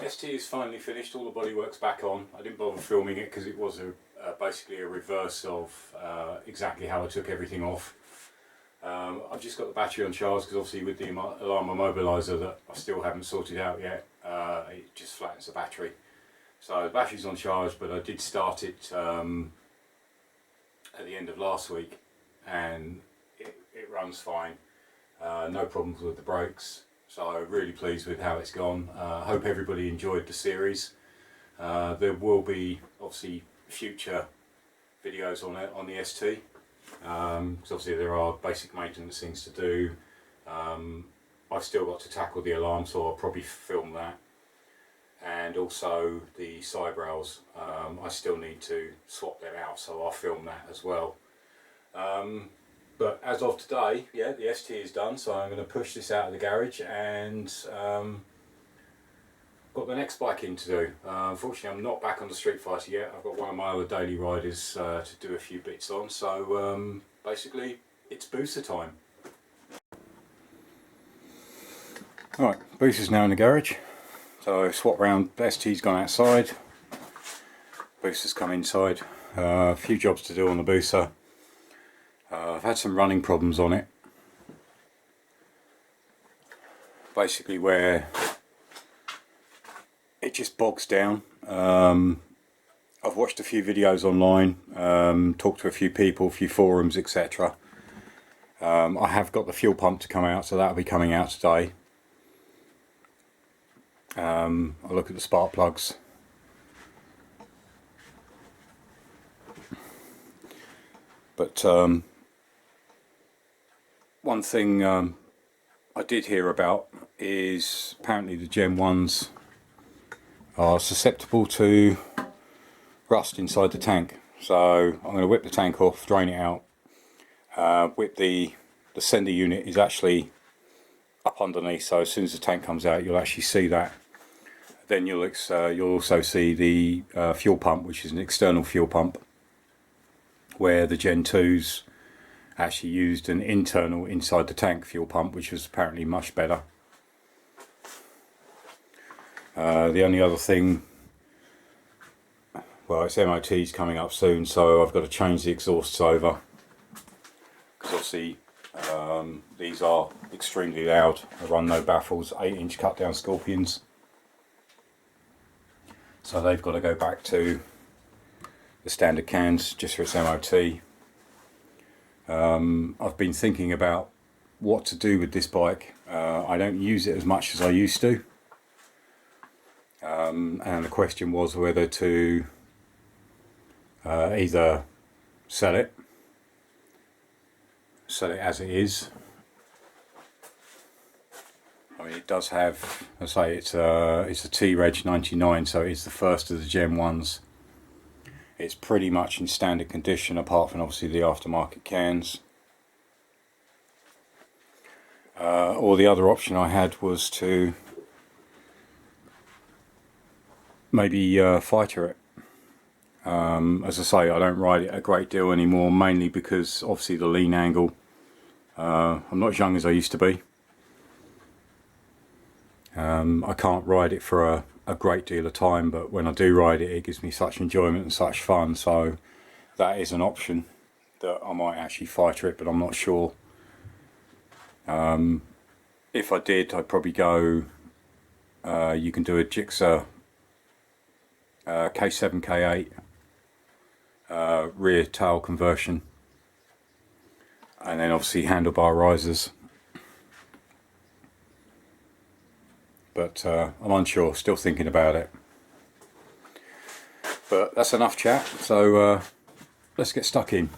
ST is finally finished, all the bodywork's back on. I didn't bother filming it because it was basically a reverse of exactly how I took everything off. I've just got the battery on charge because obviously with the alarm immobiliser that I still haven't sorted out yet, it just flattens the battery. So the battery's on charge, but I did start it at the end of last week and it runs fine. No problems with the brakes. So really pleased with how it's gone. I hope everybody enjoyed the series. There will be obviously future videos on it on the ST. Because obviously there are basic maintenance things to do. I've still got to tackle the alarm, so I'll probably film that. And also the side rails, I still need to swap them out, so I'll film that as well. But as of today, yeah, the ST is done, so I'm going to push this out of the garage and got the next bike in to do. Unfortunately, I'm not back on the Street Fighter yet. I've got one of my other daily riders to do a few bits on, so basically it's booster time. Alright, booster's now in the garage, so swap round. ST's gone outside, booster's come inside. A few jobs to do on the booster. I've had some running problems on it, basically where it just bogs down. I've watched a few videos online, talked to a few people, a few forums, etc. I have got the fuel pump to come out, so that'll be coming out today. I'll look at the spark plugs. But one thing I did hear about is apparently the Gen 1s are susceptible to rust inside the tank. So I'm going to whip the tank off, drain it out. Whip the sender unit is actually up underneath, so as soon as the tank comes out you'll actually see that. Then you'll also see the fuel pump, which is an external fuel pump, where the Gen 2s actually used an internal inside the tank fuel pump, which was apparently much better. The only other thing, well, its MOT's coming up soon, so I've got to change the exhausts over, because obviously these are extremely loud. I run no baffles, 8-inch cut down Scorpions, so they've got to go back to the standard cans just for its MOT. I've been thinking about what to do with this bike. I don't use it as much as I used to, and the question was whether to either sell it as it is. I mean, it does have, I say, it's a T-Reg 99, so it's the first of the Gen 1s. It's pretty much in standard condition, apart from obviously the aftermarket cans. Or the other option I had was to maybe fighter it. As I say, I don't ride it a great deal anymore, mainly because obviously the lean angle. I'm not as young as I used to be. I can't ride it for a great deal of time, but when I do ride it, it gives me such enjoyment and such fun, so that is an option that I might actually fighter it, but I'm not sure. If I did, I'd probably go, you can do a Gixxer K7, K8 rear tail conversion, and then obviously handlebar risers. But I'm unsure, still thinking about it. But that's enough chat, so let's get stuck in.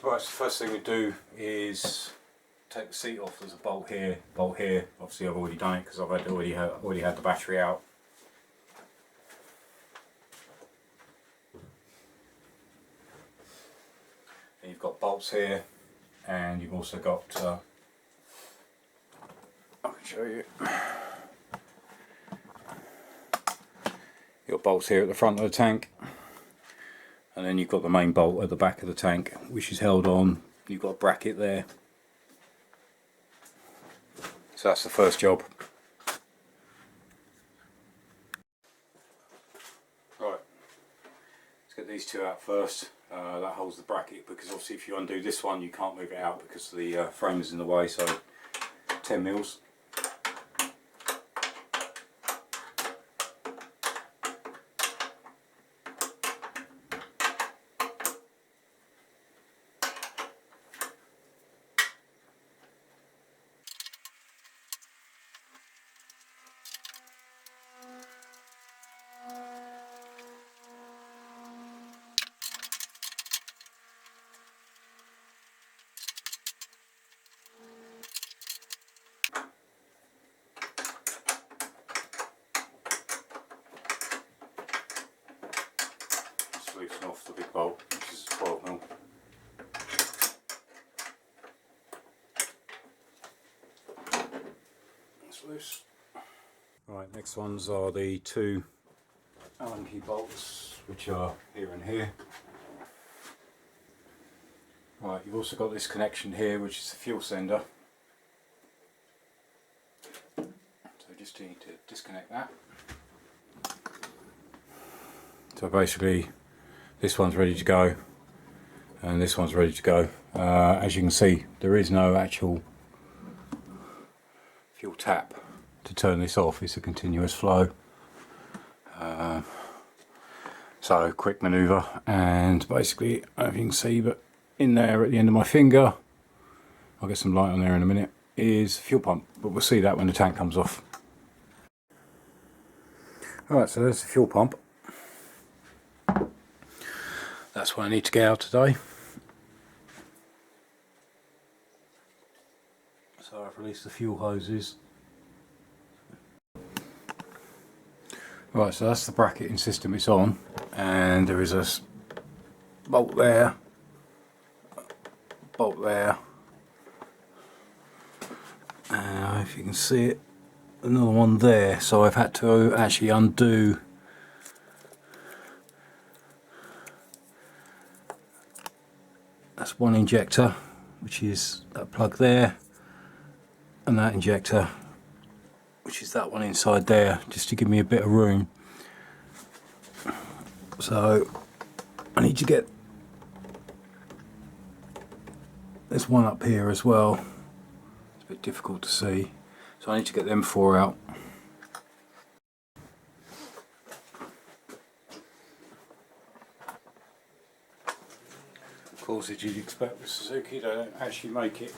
Right, so the first thing we do is take the seat off. There's a bolt here, bolt here. Obviously I've already done it because I've already had the battery out. And you've got bolts here, and you've also got I can show you. You've got bolts here at the front of the tank, and then you've got the main bolt at the back of the tank, which is held on. You've got a bracket there. So that's the first job. get these two out first. That holds the bracket, because obviously if you undo this one you can't move it out because the frame is in the way, so 10 mils. Loosen off the big bolt, which is 12mm. That's loose. Right, next ones are the two Allen key bolts, which are here and here. Right, you've also got this connection here, which is the fuel sender. So just need to disconnect that. So basically, this one's ready to go and this one's ready to go. As you can see, there is no actual fuel tap to turn this off. It's a continuous flow. So quick manoeuvre, and basically, I don't know if you can see, but in there at the end of my finger, I'll get some light on there in a minute, is fuel pump, but we'll see that when the tank comes off. Alright, so there's the fuel pump. That's what I need to get out today. So I've released the fuel hoses. Right, so that's the bracketing system it's on, and there is a bolt there, if you can see it, another one there. So I've had to actually undo that's one injector, which is that plug there, and that injector, which is that one inside there, just to give me a bit of room. So I need to get there's one up here as well. It's a bit difficult to see, so I need to get them four out. Of course, as you'd expect with Suzuki, they don't actually make it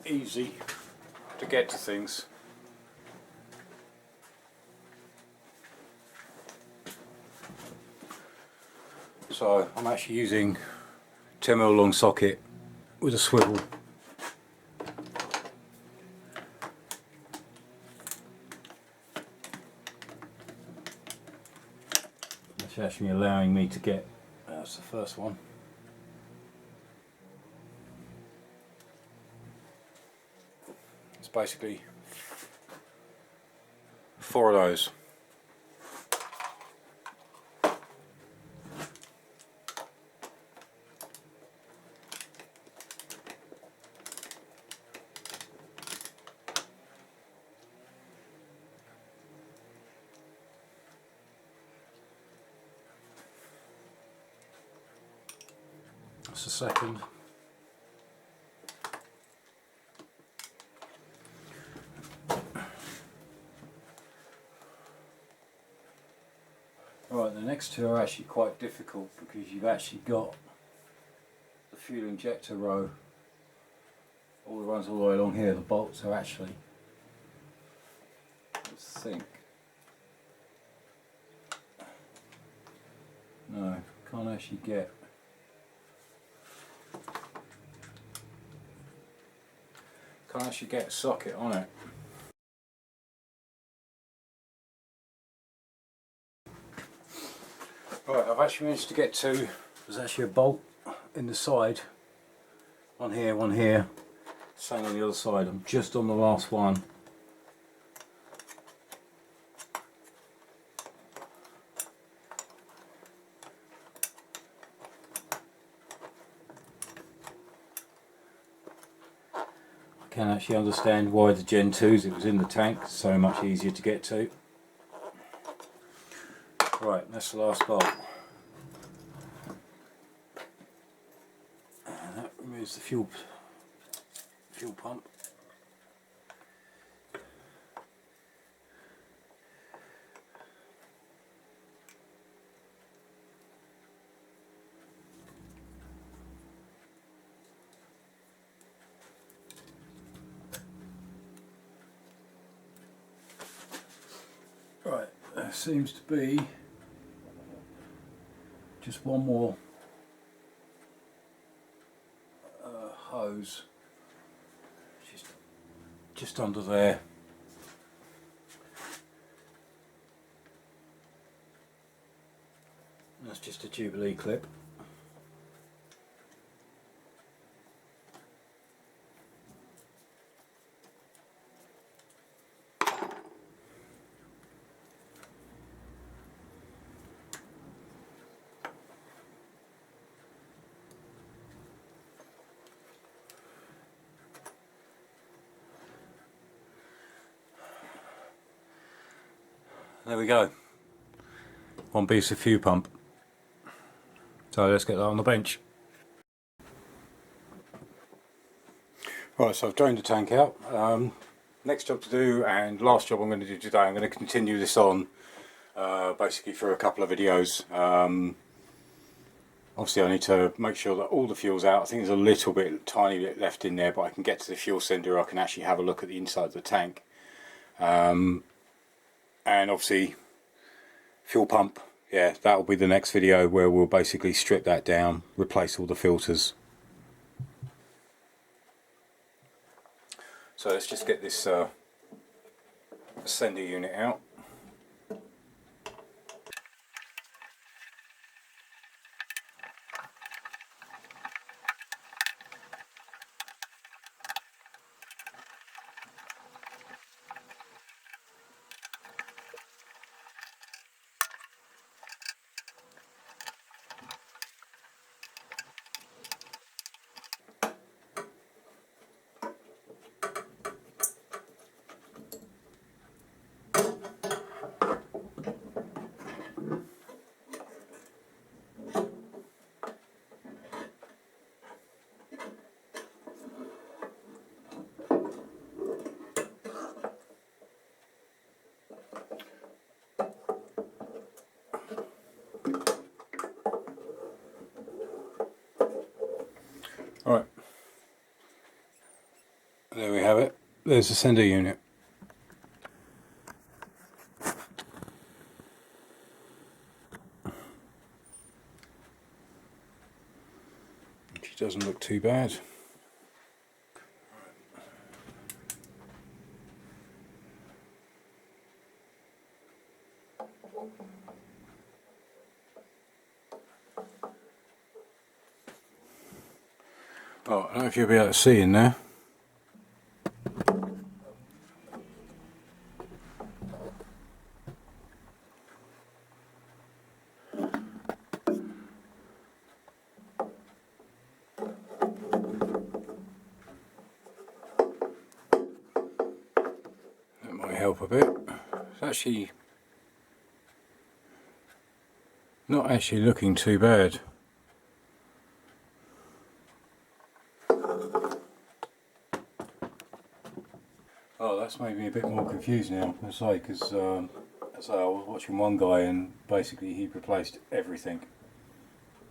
easy to get to things. So I'm actually using 10mm long socket with a swivel. That's actually allowing me to get, that's the first one. It's basically 4 of those. That's the second. Right, the next two are actually quite difficult because you've actually got the fuel injector row all runs all the way along here. The bolts are actually, let's think, no, can't actually get. Can't actually get a socket on it. Right, I've actually managed to get two. There's actually a bolt in the side. One here, same on the other side. I'm just on the last one. I can actually understand why the Gen 2s, it was in the tank, so much easier to get to. Right, that's the last bolt. Here's the fuel pump. Right, there seems to be just one more hose just under there. That's just a Jubilee clip. There we go, one piece of fuel pump. So let's get that on the bench. Right, so I've drained the tank out. Next job to do, and last job I'm going to do today, I'm going to continue this on basically for a couple of videos. Obviously I need to make sure that all the fuel's out. I think there's a little bit, tiny bit left in there, but I can get to the fuel cylinder, I can actually have a look at the inside of the tank. And obviously fuel pump, yeah, that'll be the next video where we'll basically strip that down, replace all the filters. So let's just get this sender unit out. Alright, there we have it. There's the sender unit. She doesn't look too bad. Oh, I don't know if you'll be able to see in there. That might help a bit. It's actually not actually looking too bad. Oh, that's made me a bit more confused now, I say, because as I was watching one guy and basically he replaced everything,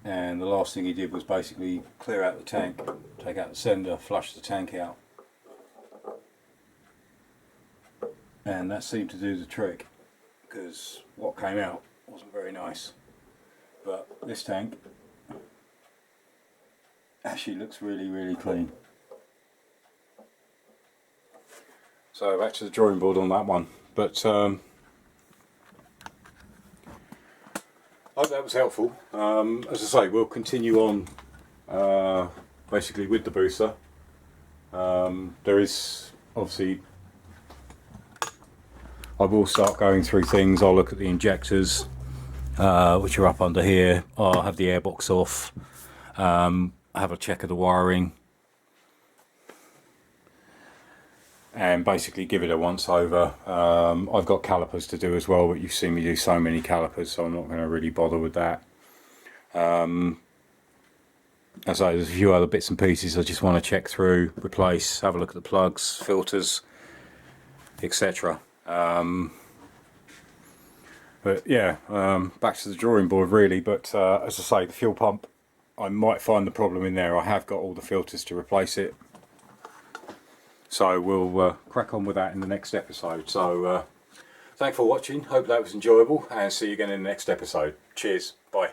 and the last thing he did was basically clear out the tank, take out the sender, flush the tank out, and that seemed to do the trick, because what came out wasn't very nice. But this tank actually looks really clean. So back to the drawing board on that one. But I hope that was helpful. As I say, we'll continue on basically with the booster. There is obviously, I will start going through things. I'll look at the injectors, which are up under here. I'll have the airbox off, have a check of the wiring, and basically give it a once over. I've got calipers to do as well, but you've seen me do so many calipers, so I'm not going to really bother with that. as I say, there's a few other bits and pieces I just want to check through, replace, have a look at the plugs, filters, etc. But yeah, back to the drawing board really. But as I say, the fuel pump, I might find the problem in there. I have got all the filters to replace it, so we'll crack on with that in the next episode. So thanks for watching, hope that was enjoyable, and see you again in the next episode. Cheers, bye.